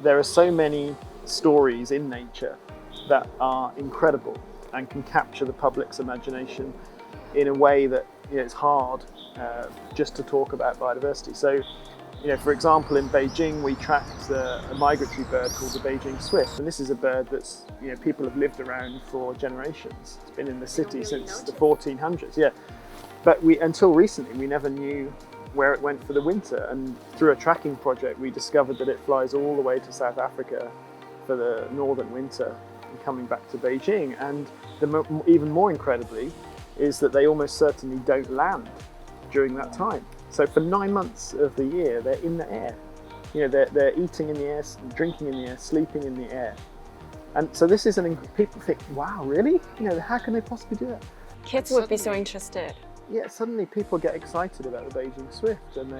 There are so many stories in nature that are incredible and can capture the public's imagination in a way that it's hard just to talk about biodiversity. So, for example, in Beijing, we tracked a migratory bird called the Beijing Swift, and this is a bird that's people have lived around for generations. It's been in the city since the 1400s. Yeah, but until recently we never knew where it went for the winter, and through a tracking project we discovered that it flies all the way to South Africa for the northern winter and coming back to Beijing. And even more incredibly is that they almost certainly don't land during that time. So for 9 months of the year they're in the air. They're eating in the air, drinking in the air, sleeping in the air. And so this is people think, wow, really? How can they possibly do that? Kids would be so interested. Yeah, suddenly people get excited about the Beijing Swift and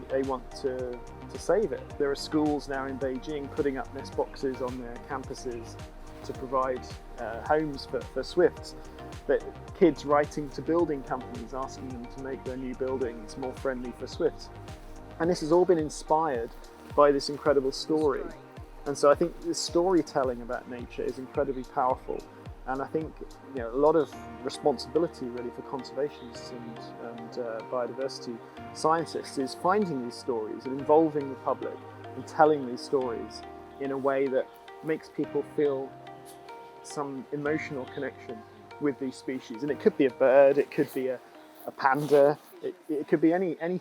they want to save it. There are schools now in Beijing putting up nest boxes on their campuses to provide homes for swifts. But kids writing to building companies asking them to make their new buildings more friendly for swifts. And this has all been inspired by this incredible story. And so I think the storytelling about nature is incredibly powerful. And I think a lot of responsibility really for conservationists and biodiversity scientists is finding these stories and involving the public and telling these stories in a way that makes people feel some emotional connection with these species. And it could be a bird, it could be a panda, it could be anything.